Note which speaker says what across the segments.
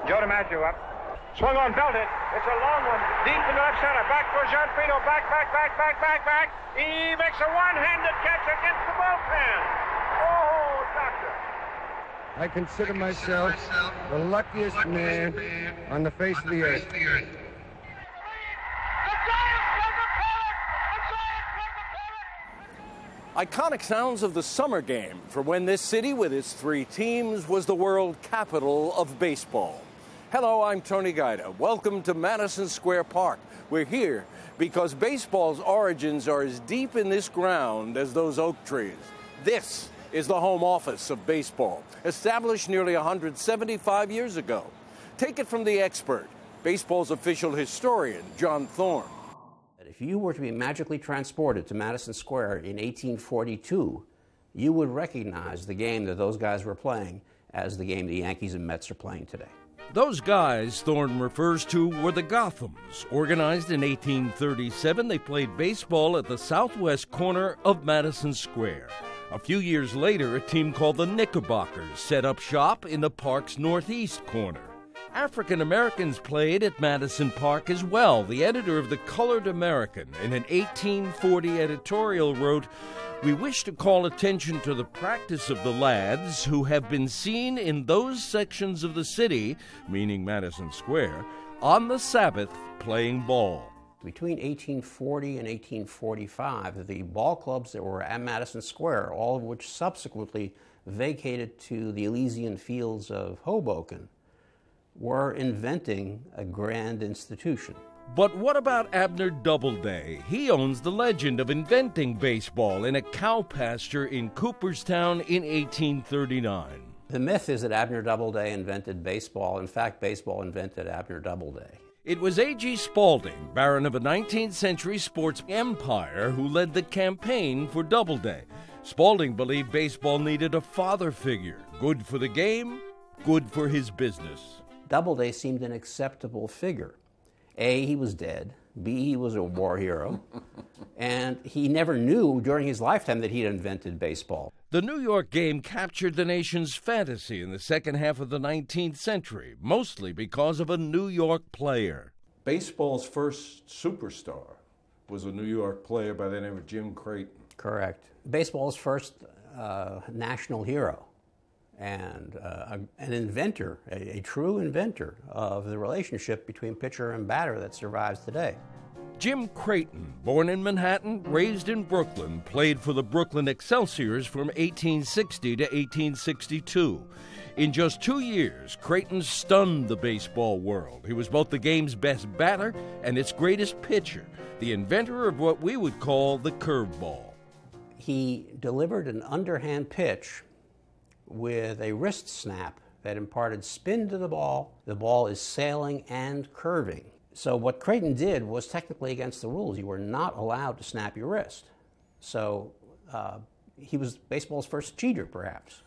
Speaker 1: Joe DiMaggio up. Swung on, belted. It's a long one. Deep in left center. Back for Jean Frito. Back. He makes a one-handed catch against the bullpen. Oh, doctor.
Speaker 2: I consider myself the luckiest man on the face of the earth.
Speaker 3: Iconic sounds of the summer game for when this city with its 3 teams was the world capital of baseball. Hello, I'm Tony Guida. Welcome to Madison Square Park. We're here because baseball's origins are as deep in this ground as those oak trees. This is the home office of baseball, established nearly 175 years ago. Take it from the expert, baseball's official historian, John Thorn.
Speaker 4: If you were to be magically transported to Madison Square in 1842, you would recognize the game that those guys were playing as the game the Yankees and Mets are playing today.
Speaker 5: Those guys Thorn refers to were the Gothams. Organized in 1837, they played baseball at the southwest corner of Madison Square. A few years later, a team called the Knickerbockers set up shop in the park's northeast corner. African Americans played at Madison Park as well. The editor of the Colored American in an 1840 editorial wrote, "We wish to call attention to the practice of the lads who have been seen in those sections of the city," meaning Madison Square, "on the Sabbath playing ball."
Speaker 4: Between 1840 and 1845, the ball clubs that were at Madison Square, all of which subsequently vacated to the Elysian fields of Hoboken, were inventing a grand institution.
Speaker 5: But what about Abner Doubleday? He owns the legend of inventing baseball in a cow pasture in Cooperstown in 1839.
Speaker 4: The myth is that Abner Doubleday invented baseball. In fact, baseball invented Abner Doubleday.
Speaker 5: It was A.G. Spaulding, baron of a 19th century sports empire, who led the campaign for Doubleday. Spaulding believed baseball needed a father figure, good for the game, good for his business.
Speaker 4: Doubleday seemed an acceptable figure. A, he was dead. B, he was a war hero. And he never knew during his lifetime that he'd invented baseball.
Speaker 5: The New York game captured the nation's fantasy in the second half of the 19th century, mostly because of a New York player.
Speaker 6: Baseball's first superstar was a New York player by the name of Jim Creighton.
Speaker 4: Correct. Baseball's first national hero. And an inventor, a true inventor of the relationship between pitcher and batter that survives today.
Speaker 5: Jim Creighton, born in Manhattan, raised in Brooklyn, played for the Brooklyn Excelsiors from 1860 to 1862. In just 2 years, Creighton stunned the baseball world. He was both the game's best batter and its greatest pitcher, the inventor of what we would call the curveball.
Speaker 4: He delivered an underhand pitch with a wrist snap that imparted spin to the ball. The ball is sailing and curving. So what Creighton did was technically against the rules. You were not allowed to snap your wrist. So he was baseball's first cheater, perhaps.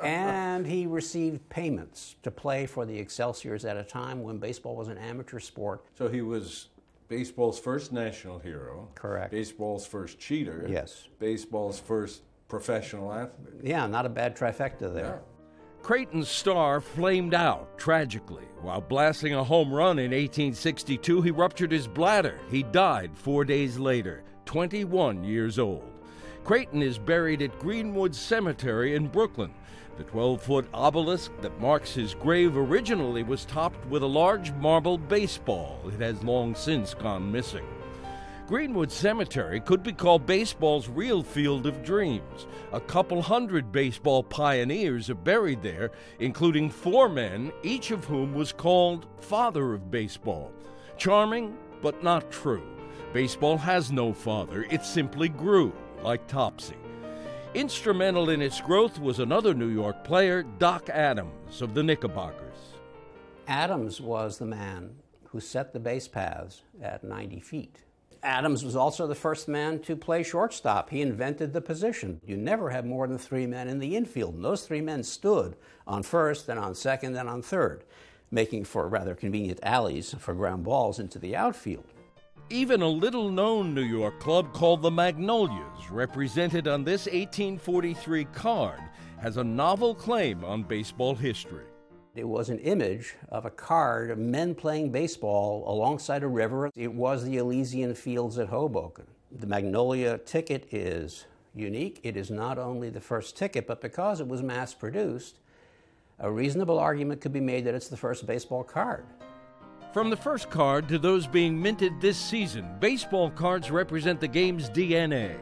Speaker 4: And he received payments to play for the Excelsiors at a time when baseball was an amateur sport.
Speaker 6: So he was baseball's first national hero.
Speaker 4: Correct.
Speaker 6: Baseball's first cheater.
Speaker 4: Yes.
Speaker 6: Baseball's first professional athlete.
Speaker 4: Yeah, not a bad trifecta there.
Speaker 6: Yeah.
Speaker 5: Creighton's star flamed out tragically. While blasting a home run in 1862, he ruptured his bladder. He died 4 days later, 21 years old. Creighton is buried at Greenwood Cemetery in Brooklyn. The 12-foot obelisk that marks his grave originally was topped with a large marble baseball. It has long since gone missing. Greenwood Cemetery could be called baseball's real field of dreams. A couple hundred baseball pioneers are buried there, including 4 men, each of whom was called Father of Baseball. Charming, but not true. Baseball has no father. It simply grew, like Topsy. Instrumental in its growth was another New York player, Doc Adams of the Knickerbockers.
Speaker 4: Adams was the man who set the base paths at 90 feet. Adams was also the first man to play shortstop. He invented the position. You never have more than 3 men in the infield. And those 3 men stood on first, then on second, then on third, making for rather convenient alleys for ground balls into the outfield.
Speaker 5: Even a little-known New York club called the Magnolias, represented on this 1843 card, has a novel claim on baseball history.
Speaker 4: It was an image of a card of men playing baseball alongside a river. It was the Elysian Fields at Hoboken. The Magnolia ticket is unique. It is not only the first ticket, but because it was mass-produced, a reasonable argument could be made that it's the first baseball card.
Speaker 5: From the first card to those being minted this season, baseball cards represent the game's DNA.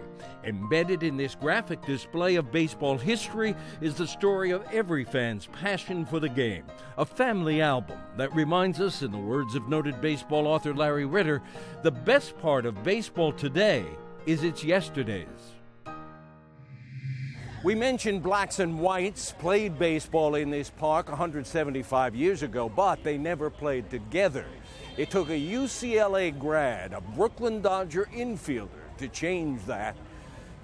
Speaker 5: Embedded in this graphic display of baseball history is the story of every fan's passion for the game, a family album that reminds us, in the words of noted baseball author Larry Ritter, the best part of baseball today is its yesterdays.
Speaker 3: We mentioned blacks and whites played baseball in this park 175 years ago, but they never played together. It took a UCLA grad, a Brooklyn Dodger infielder, to change that.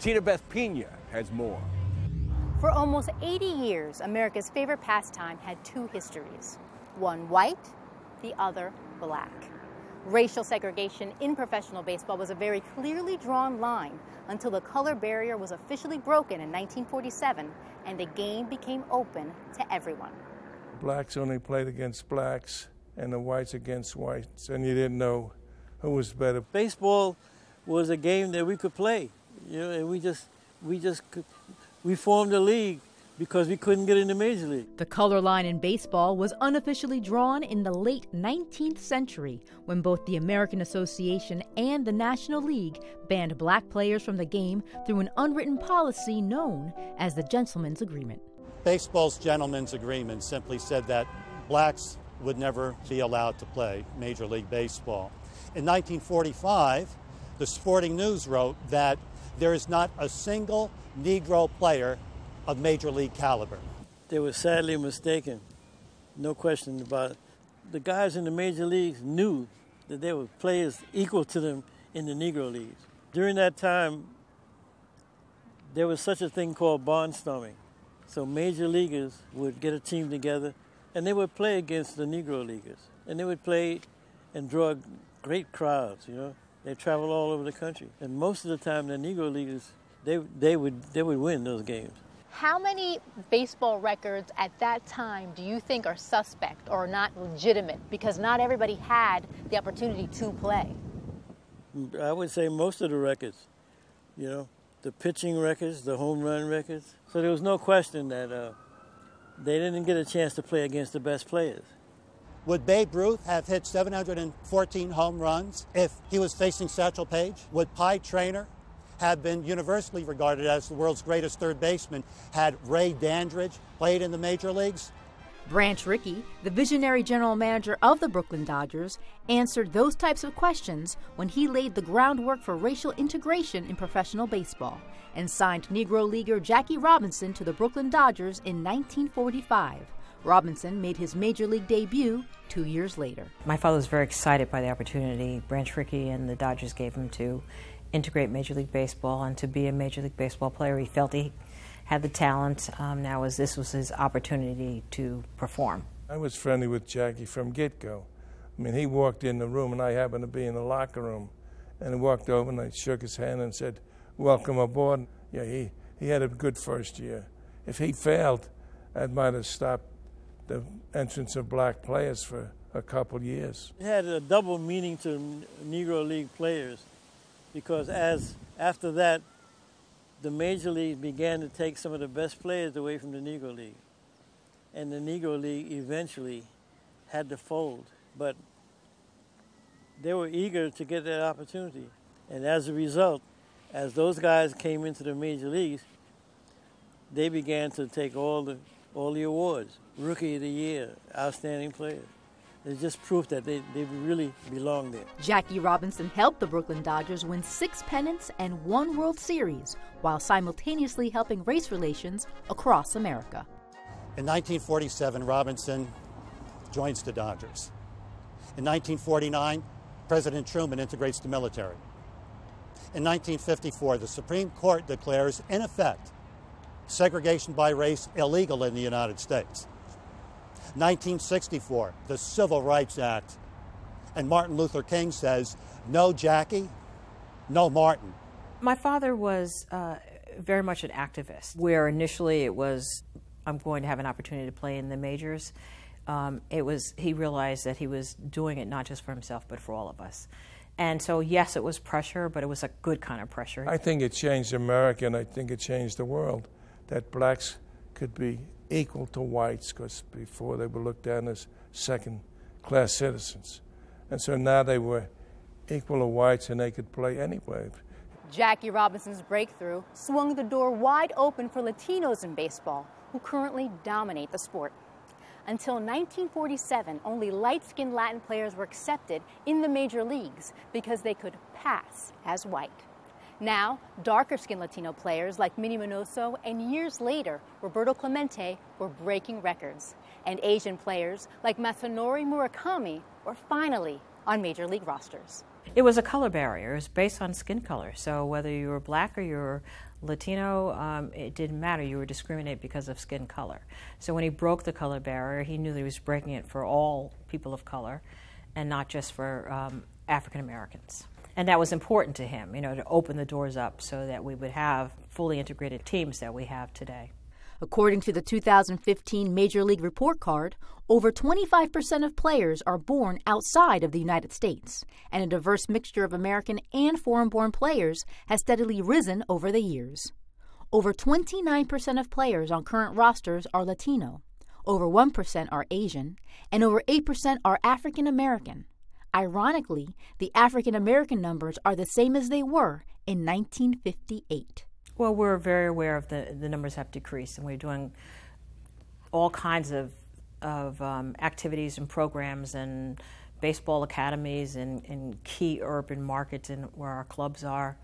Speaker 3: Tinabeth has more.
Speaker 7: For almost 80 years, America's favorite pastime had two histories. One white, the other black. Racial segregation in professional baseball was a very clearly drawn line until the color barrier was officially broken in 1947 and the game became open to everyone.
Speaker 6: Blacks only played against blacks and the whites against whites, and you didn't know who was better.
Speaker 8: Baseball was a game that we could play, and we formed a league because we couldn't get in the major league.
Speaker 9: The color line in baseball was unofficially drawn in the late 19th century when both the American Association and the National League banned black players from the game through an unwritten policy known as the Gentleman's Agreement.
Speaker 10: Baseball's Gentleman's Agreement simply said that blacks would never be allowed to play Major League Baseball. In 1945, the Sporting News wrote that there is not a single Negro player of Major League caliber.
Speaker 8: They were sadly mistaken, no question about it. The guys in the major leagues knew that there were players equal to them in the Negro Leagues. During that time, there was such a thing called barnstorming. So major leaguers would get a team together and they would play against the Negro Leaguers. And they would play and draw great crowds, They travel all over the country. And most of the time, the Negro Leaguers, they would win those games.
Speaker 7: How many baseball records at that time do you think are suspect or not legitimate because not everybody had the opportunity to play?
Speaker 8: I would say most of the records, the pitching records, the home run records. So there was no question that they didn't get a chance to play against the best players.
Speaker 10: Would Babe Ruth have hit 714 home runs if he was facing Satchel Paige? Would Pie Traynor have been universally regarded as the world's greatest third baseman had Ray Dandridge played in the major leagues?
Speaker 9: Branch Rickey, the visionary general manager of the Brooklyn Dodgers, answered those types of questions when he laid the groundwork for racial integration in professional baseball and signed Negro leaguer Jackie Robinson to the Brooklyn Dodgers in 1945. Robinson made his major league debut 2 years later.
Speaker 11: My father was very excited by the opportunity Branch Rickey and the Dodgers gave him to integrate Major League Baseball and to be a Major League Baseball player. He felt he had the talent. This was his opportunity to perform.
Speaker 6: I was friendly with Jackie from get-go. He walked in the room and I happened to be in the locker room. And he walked over and I shook his hand and said, "Welcome aboard." Yeah, he had a good first year. If he failed, that might have stopped the entrance of black players for a couple years.
Speaker 8: It had a double meaning to Negro League players because after that, the Major League began to take some of the best players away from the Negro League. And the Negro League eventually had to fold. But they were eager to get that opportunity. And as a result, as those guys came into the Major Leagues, they began to take all the awards. Rookie of the Year, Outstanding Player. It's just proof that they really belong there.
Speaker 9: Jackie Robinson helped the Brooklyn Dodgers win 6 pennants and 1 World Series, while simultaneously helping race relations across America.
Speaker 10: In 1947, Robinson joins the Dodgers. In 1949, President Truman integrates the military. In 1954, the Supreme Court declares, in effect, segregation by race illegal in the United States. 1964, the Civil Rights Act, and Martin Luther King says, "No Jackie, no Martin."
Speaker 11: My father was very much an activist, where initially it was, I'm going to have an opportunity to play in the majors. he realized that he was doing it not just for himself, but for all of us. And so, yes, it was pressure, but it was a good kind of pressure.
Speaker 6: I think it changed America, and I think it changed the world, that blacks could be equal to whites, because before they were looked at as second-class citizens. And so now they were equal to whites, and they could play anyway.
Speaker 7: Jackie Robinson's breakthrough swung the door wide open for Latinos in baseball, who currently dominate the sport. Until 1947, only light-skinned Latin players were accepted in the major leagues because they could pass as white. Now, darker-skinned Latino players like Minnie Minoso and years later, Roberto Clemente were breaking records. And Asian players like Masanori Murakami were finally on major league rosters.
Speaker 11: It was a color barrier. It was based on skin color. So whether you were black or you were Latino, it didn't matter. You were discriminated because of skin color. So when he broke the color barrier, he knew that he was breaking it for all people of color and not just for African Americans. And that was important to him, to open the doors up so that we would have fully integrated teams that we have today.
Speaker 9: According to the 2015 Major League Report Card, over 25% of players are born outside of the United States, and a diverse mixture of American and foreign-born players has steadily risen over the years. Over 29% of players on current rosters are Latino, over 1% are Asian, and over 8% are African American. Ironically, the African American numbers are the same as they were in 1958.
Speaker 11: Well, we're very aware of the numbers have decreased, and we're doing all kinds of activities and programs and baseball academies in key urban markets and where our clubs are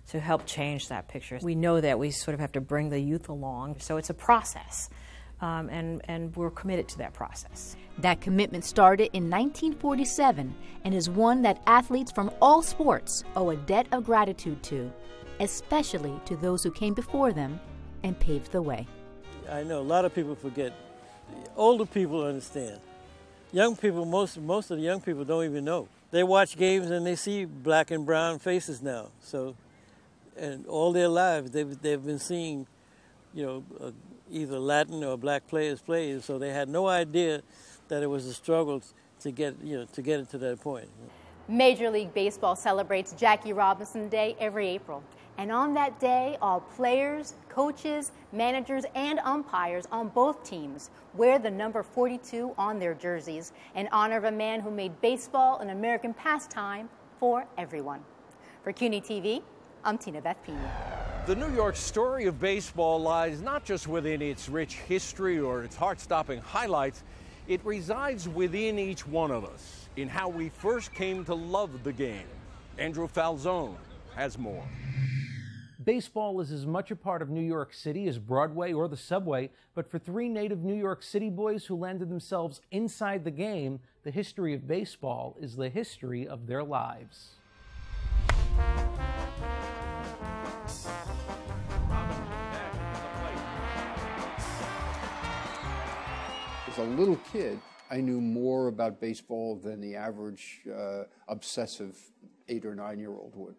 Speaker 11: to help change that picture. We know that we sort of have to bring the youth along, so it's a process, and we're committed to that process.
Speaker 9: That commitment started in 1947 and is one that athletes from all sports owe a debt of gratitude to, especially to those who came before them and paved the way.
Speaker 8: I know a lot of people forget. Older people understand. Young people, most of the young people don't even know. They watch games and they see black and brown faces now. So, and all their lives they've been seeing, either Latin or black players play. So they had no idea that it was a struggle to get it to that point.
Speaker 7: Major League Baseball celebrates Jackie Robinson Day every April. And on that day, all players, coaches, managers, and umpires on both teams wear the number 42 on their jerseys in honor of a man who made baseball an American pastime for everyone. For CUNY TV, I'm Tinabeth Pena.
Speaker 3: The New York story of baseball lies not just within its rich history or its heart-stopping highlights, it resides within each one of us, in how we first came to love the game. Andrew Falzon has more.
Speaker 12: Baseball is as much a part of New York City as Broadway or the subway, but for three native New York City boys who landed themselves inside the game, the history of baseball is the history of their lives.
Speaker 13: As a little kid, I knew more about baseball than the average obsessive 8 or 9-year-old would.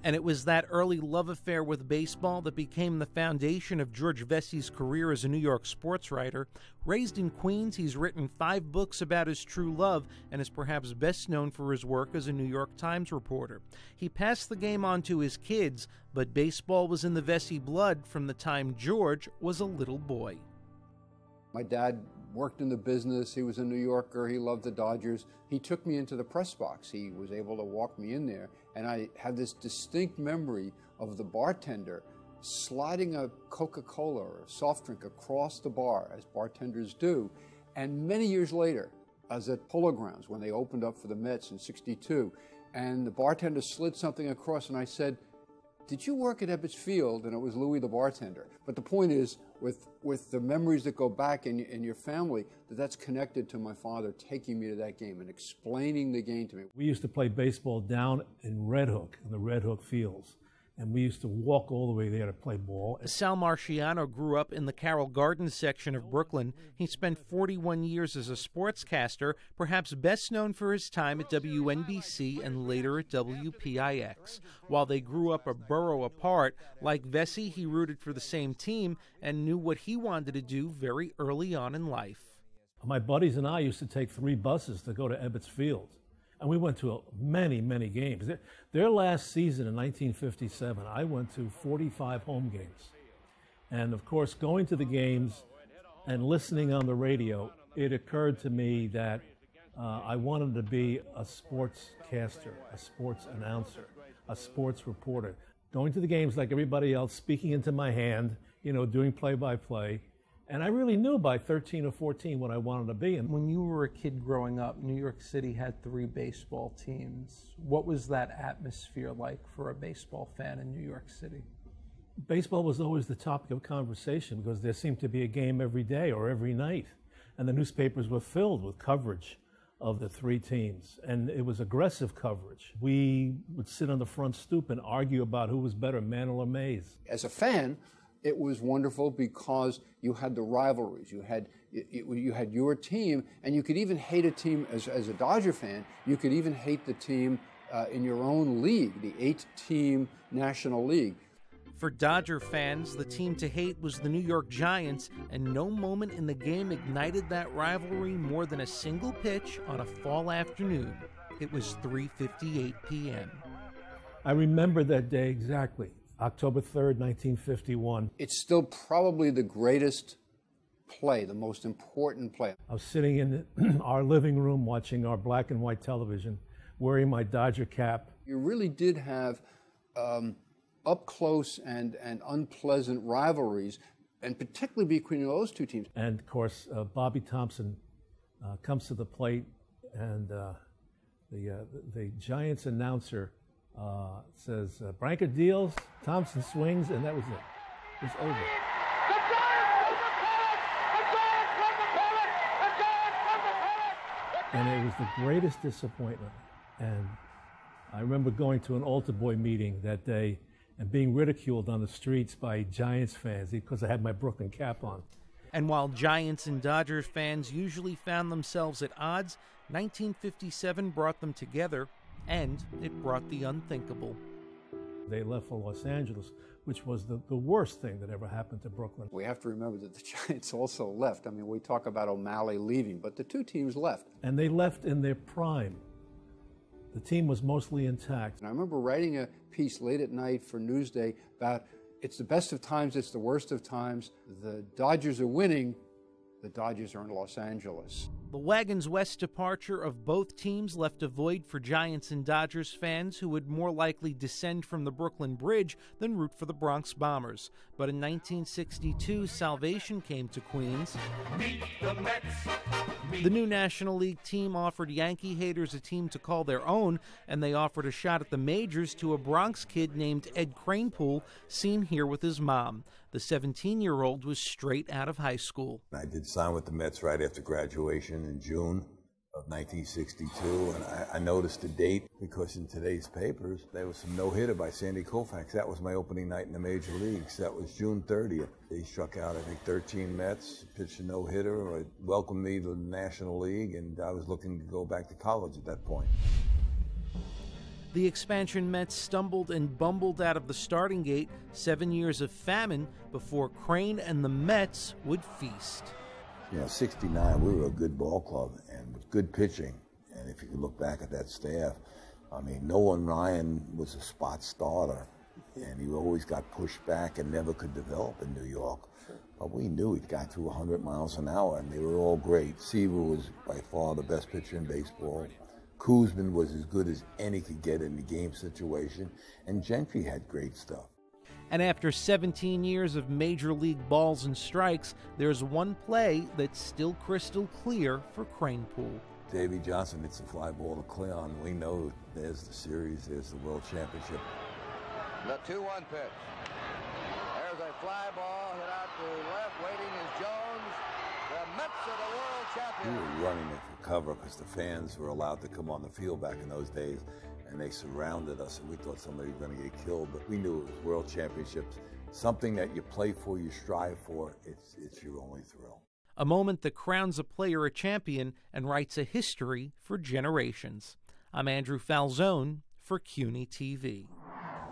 Speaker 12: And it was that early love affair with baseball that became the foundation of George Vescey's career as a New York sports writer. Raised in Queens, he's written 5 books about his true love and is perhaps best known for his work as a New York Times reporter. He passed the game on to his kids, but baseball was in the Vescey blood from the time George was a little boy.
Speaker 13: My dad worked in the business. He was a New Yorker. He loved the Dodgers. He took me into the press box. He was able to walk me in there. And I have this distinct memory of the bartender sliding a Coca-Cola or a soft drink across the bar, as bartenders do. And many years later, I was at Polo Grounds when they opened up for the Mets in '62. And the bartender slid something across, and I said, "Did you work at Ebbets Field?" And it was Louis the bartender. But the point is, with the memories that go back in your family, that's connected to my father taking me to that game and explaining the game to me.
Speaker 14: We used to play baseball down in Red Hook, in the Red Hook fields. And we used to walk all the way there to play ball.
Speaker 12: Sal Marchiano grew up in the Carroll Gardens section of Brooklyn. He spent 41 years as a sportscaster, perhaps best known for his time at WNBC and later at WPIX. While they grew up a borough apart, like Vescey, he rooted for the same team and knew what he wanted to do very early on in life.
Speaker 14: My buddies and I used to take 3 buses to go to Ebbets Field. And we went to many, many games. Their last season in 1957, I went to 45 home games. And of course, going to the games and listening on the radio, it occurred to me that I wanted to be a sportscaster, a sports announcer, a sports reporter. Going to the games like everybody else, speaking into my hand, doing play-by-play. And I really knew by 13 or 14 what I wanted to be. And
Speaker 12: when you were a kid growing up, New York City had 3 baseball teams. What was that atmosphere like for a baseball fan in New York City?
Speaker 14: Baseball was always the topic of conversation because there seemed to be a game every day or every night. And the newspapers were filled with coverage of the 3 teams. And it was aggressive coverage. We would sit on the front stoop and argue about who was better, Mantle or Mays.
Speaker 13: As a fan, it was wonderful because you had the rivalries. You had your team, and you could even hate a team as a Dodger fan. You could even hate the team in your own league, the 8-team National League.
Speaker 12: For Dodger fans, the team to hate was the New York Giants, and no moment in the game ignited that rivalry more than a single pitch on a fall afternoon. It was 3:58 p.m.
Speaker 14: I remember that day exactly, October 3rd, 1951.
Speaker 13: It's still probably the greatest play, the most important play.
Speaker 14: I was sitting in our living room watching our black and white television, wearing my Dodger cap.
Speaker 13: You really did have up-close and unpleasant rivalries, and particularly between those 2 teams.
Speaker 14: And, of course, Bobby Thompson comes to the plate, and the Giants announcer says, Branca deals, Thompson swings, and that was it. It was over. And it was the greatest disappointment. And I remember going to an altar boy meeting that day and being ridiculed on the streets by Giants fans because I had my Brooklyn cap on.
Speaker 12: And while Giants and Dodgers fans usually found themselves at odds, 1957 brought them together, and it brought the unthinkable.
Speaker 14: They left for Los Angeles, which was the worst thing that ever happened to Brooklyn.
Speaker 13: We have to remember that the Giants also left. I mean, we talk about O'Malley leaving, but the 2 teams left.
Speaker 14: And they left in their prime. The team was mostly intact.
Speaker 13: And I remember writing a piece late at night for Newsday about it's the best of times, it's the worst of times. The Dodgers are winning. The Dodgers are in Los Angeles.
Speaker 12: The Wagons West departure of both teams left a void for Giants and Dodgers fans who would more likely descend from the Brooklyn Bridge than root for the Bronx Bombers. But in 1962, salvation came to Queens. Meet the Mets. The new National League team offered Yankee haters a team to call their own, and they offered a shot at the majors to a Bronx kid named Ed Kranepool, seen here with his mom. The 17-year-old was straight out of high school.
Speaker 15: I did sign with the Mets right after graduation in June of 1962, and I noticed the date because in today's papers there was some no-hitter by Sandy Koufax. That was my opening night in the major leagues. That was June 30th. They struck out, I think, 13 Mets, pitched a no-hitter, welcomed me to the National League, and I was looking to go back to college at that point.
Speaker 12: The expansion Mets stumbled and bumbled out of the starting gate, 7 years of famine before Crane and the Mets would feast.
Speaker 15: You know, 69, we were a good ball club and with good pitching. And if you could look back at that staff, I mean, Nolan Ryan was a spot starter, and he always got pushed back and never could develop in New York. But we knew he got to 100 miles an hour, and they were all great. Seaver was by far the best pitcher in baseball. Koosman was as good as any could get in the game situation, and Gentry had great stuff.
Speaker 12: And after 17 years of major league balls and strikes, there's one play that's still crystal clear for Kranepool.
Speaker 15: Davey Johnson hits a fly ball to Cleon. We know there's the series, there's the World Championship.
Speaker 1: The 2-1 pitch. There's a fly ball hit out to left. Waiting is Jones. The Mets are the world champions.
Speaker 15: We were running it for cover because the fans were allowed to come on the field back in those days, and they surrounded us, and we thought somebody was going to get killed, but we knew it was World Championships. Something that you play for, you strive for, it's your only thrill.
Speaker 12: A moment that crowns a player a champion and writes a history for generations. I'm Andrew Falzon for CUNY TV.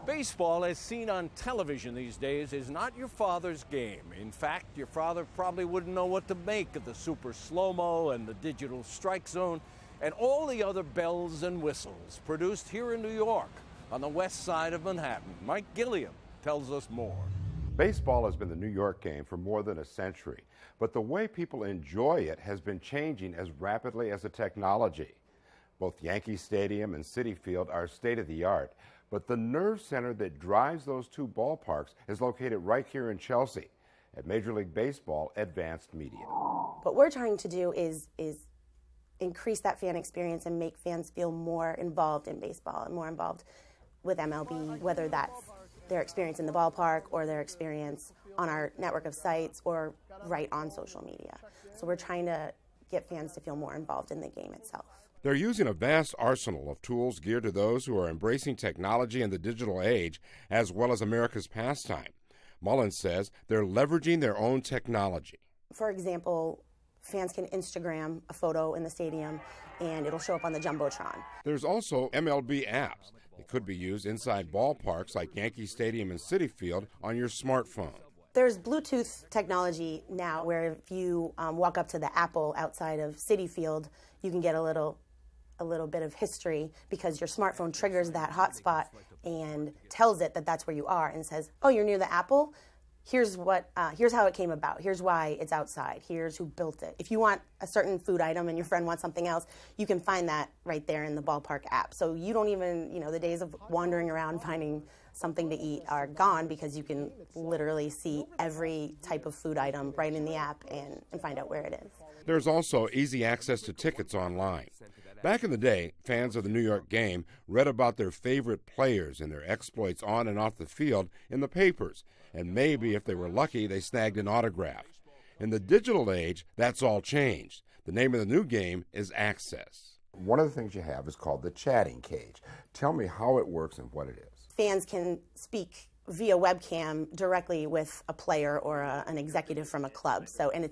Speaker 3: Baseball, as seen on television these days, is not your father's game. In fact, your father probably wouldn't know what to make of the super slow-mo and the digital strike zone and all the other bells and whistles produced here in New York on the west side of Manhattan. Mike Gilliam tells us more.
Speaker 16: Baseball has been the New York game for more than a century, but the way people enjoy it has been changing as rapidly as the technology. Both Yankee Stadium and Citi Field are state-of-the-art, but the nerve center that drives those two ballparks is located right here in Chelsea at Major League Baseball Advanced Media.
Speaker 17: What we're trying to do is increase that fan experience and make fans feel more involved in baseball and more involved with MLB, whether that's their experience in the ballpark or their experience on our network of sites or right on social media. So we're trying to get fans to feel more involved in the game itself.
Speaker 16: They're using a vast arsenal of tools geared to those who are embracing technology and the digital age, as well as America's pastime. Mullins says they're leveraging their own technology.
Speaker 17: For example, fans can Instagram a photo in the stadium and it'll show up on the Jumbotron.
Speaker 16: There's also MLB apps. It could be used inside ballparks like Yankee Stadium and Citi Field on your smartphone.
Speaker 17: There's Bluetooth technology now where if you walk up to the Apple outside of Citi Field, you can get a little bit of history because your smartphone triggers that hotspot and tells it that that's where you are and says, oh, you're near the Apple? Here's how it came about. Here's why it's outside. Here's who built it. If you want a certain food item and your friend wants something else, you can find that right there in the ballpark app. So you don't even, the days of wandering around finding something to eat are gone because you can literally see every type of food item right in the app and find out where it is.
Speaker 16: There's also easy access to tickets online. Back in the day, fans of the New York game read about their favorite players and their exploits on and off the field in the papers, and maybe if they were lucky, they snagged an autograph. In the digital age, that's all changed. The name of the new game is Access.
Speaker 18: One of the things you have is called the chatting cage. Tell me how it works and what it is.
Speaker 17: Fans can speak via webcam directly with a player or an executive from a club. And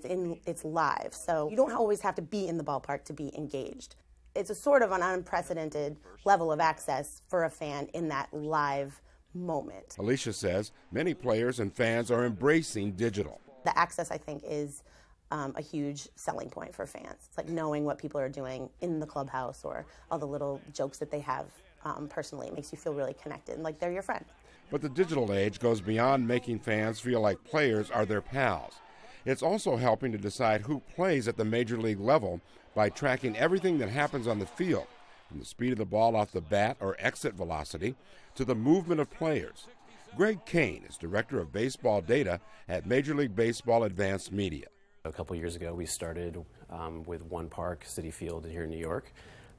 Speaker 17: it's live, so you don't always have to be in the ballpark to be engaged. It's a sort of an unprecedented level of access for a fan in that live moment.
Speaker 16: Alicia says many players and fans are embracing digital.
Speaker 17: The access, I think, is a huge selling point for fans. It's like knowing what people are doing in the clubhouse or all the little jokes that they have personally. It makes you feel really connected and like they're your friend.
Speaker 16: But the digital age goes beyond making fans feel like players are their pals. It's also helping to decide who plays at the major league level by tracking everything that happens on the field, from the speed of the ball off the bat or exit velocity to the movement of players. Greg Kane is Director of Baseball Data at Major League Baseball Advanced Media.
Speaker 19: A couple years ago, we started with one park, Citi Field, here in New York.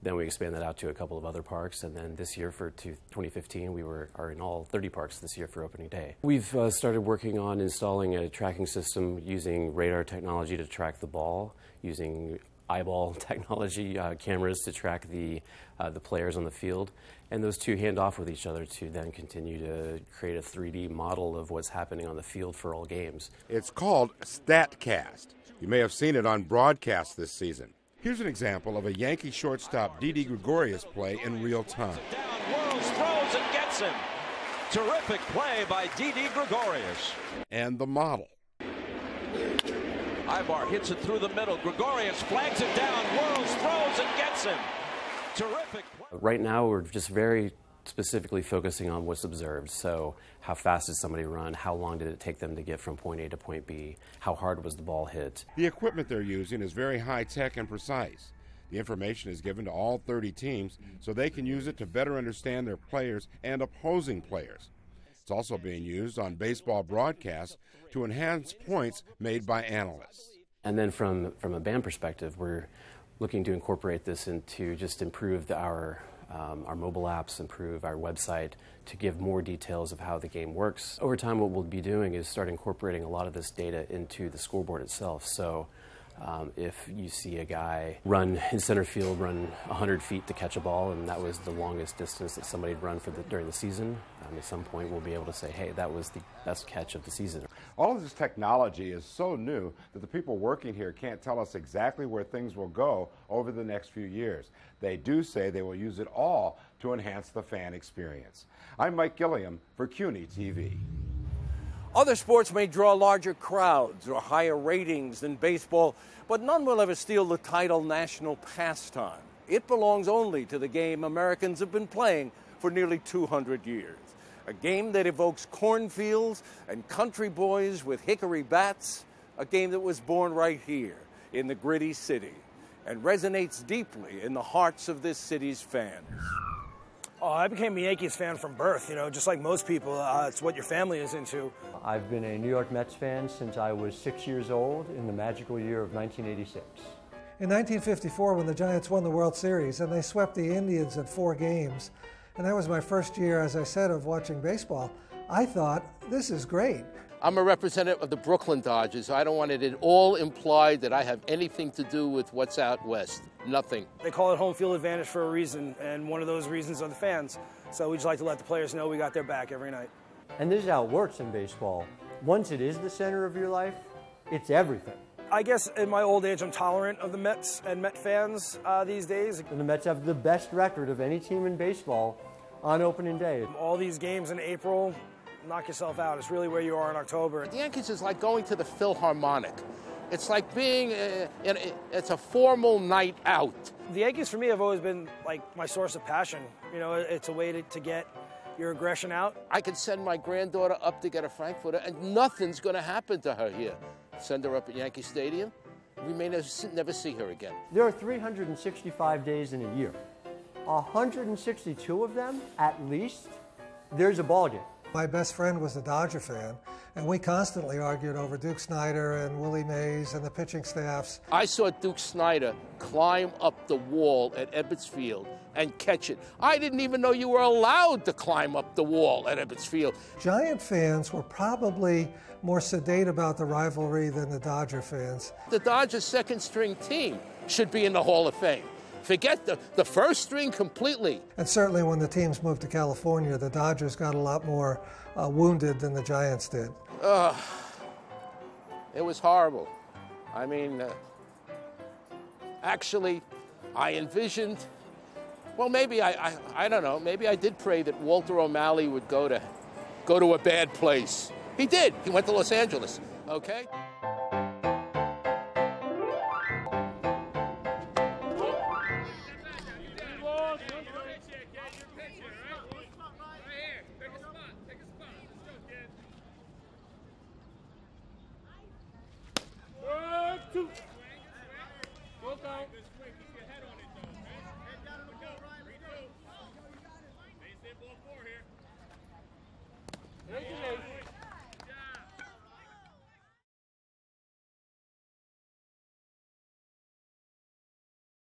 Speaker 19: Then we expanded that out to a couple of other parks, and then this year for 2015, we are in all 30 parks this year for opening day. We've started working on installing a tracking system using radar technology to track the ball, using eyeball technology, cameras to track the players on the field, and those two hand off with each other to then continue to create a 3D model of what's happening on the field for all games.
Speaker 16: It's called StatCast. You may have seen it on broadcast this season. Here's an example of a Yankee shortstop Didi Gregorius play in real time.
Speaker 20: Down, whirls, throws, and gets him. Terrific play by Didi Gregorius.
Speaker 16: And the model.
Speaker 20: Ibar hits it through the middle. Gregorius flags it down, whirls, throws, and gets him. Terrific play.
Speaker 19: Right now, we're just very specifically focusing on what's observed. So how fast did somebody run? How long did it take them to get from point A to point B? How hard was the ball hit?
Speaker 16: The equipment they're using is very high-tech and precise. The information is given to all 30 teams so they can use it to better understand their players and opposing players. It's also being used on baseball broadcasts to enhance points made by analysts.
Speaker 19: And then from a band perspective, we're looking to incorporate this into just improve our mobile apps, improve our website to give more details of how the game works. Over time, what we'll be doing is start incorporating a lot of this data into the scoreboard itself. So If you see a guy run in center field, run 100 feet to catch a ball, and that was the longest distance that somebody had run during the season, at some point we'll be able to say, hey, that was the best catch of the season.
Speaker 16: All of this technology is so new that the people working here can't tell us exactly where things will go over the next few years. They do say they will use it all to enhance the fan experience. I'm Mike Gilliam for CUNY TV.
Speaker 3: Other sports may draw larger crowds or higher ratings than baseball, but none will ever steal the title national pastime. It belongs only to the game Americans have been playing for nearly 200 years. A game that evokes cornfields and country boys with hickory bats, a game that was born right here in the gritty city and resonates deeply in the hearts of this city's fans.
Speaker 21: Oh, I became a Yankees fan from birth, just like most people. It's what your family is into.
Speaker 22: I've been a New York Mets fan since I was 6 years old in the magical year of 1986.
Speaker 23: In 1954, when the Giants won the World Series and they swept the Indians in 4 games, and that was my first year, as I said, of watching baseball, I thought, this is great.
Speaker 24: I'm a representative of the Brooklyn Dodgers. I don't want it at all implied that I have anything to do with what's out west. Nothing.
Speaker 21: They call it home field advantage for a reason, and one of those reasons are the fans. So we just like to let the players know we got their back every night.
Speaker 22: And this is how it works in baseball. Once it is the center of your life, it's everything.
Speaker 21: I guess in my old age, I'm tolerant of the Mets and Met fans these days.
Speaker 22: And the Mets have the best record of any team in baseball on opening day.
Speaker 21: All these games in April, knock yourself out. It's really where you are in October.
Speaker 24: The Yankees is like going to the Philharmonic. It's like being, it's a formal night out.
Speaker 21: The Yankees for me have always been like my source of passion. It's a way to get your aggression out.
Speaker 24: I could send my granddaughter up to get a Frankfurter and nothing's going to happen to her here. Send her up at Yankee Stadium, we may never see her again.
Speaker 22: There are 365 days in a year. 162 of them, at least, there's a ball game.
Speaker 23: My best friend was a Dodger fan, and we constantly argued over Duke Snider and Willie Mays and the pitching staffs.
Speaker 24: I saw Duke Snider climb up the wall at Ebbets Field and catch it. I didn't even know you were allowed to climb up the wall at Ebbets Field.
Speaker 23: Giant fans were probably more sedate about the rivalry than the Dodger fans.
Speaker 24: The Dodgers' second-string team should be in the Hall of Fame. Forget the first string completely.
Speaker 23: And certainly when the teams moved to California, the Dodgers got a lot more wounded than the Giants did.
Speaker 24: It was horrible. I mean, actually, I envisioned, well, maybe I don't know, maybe I did pray that Walter O'Malley would go to a bad place. He did. He went to Los Angeles, okay?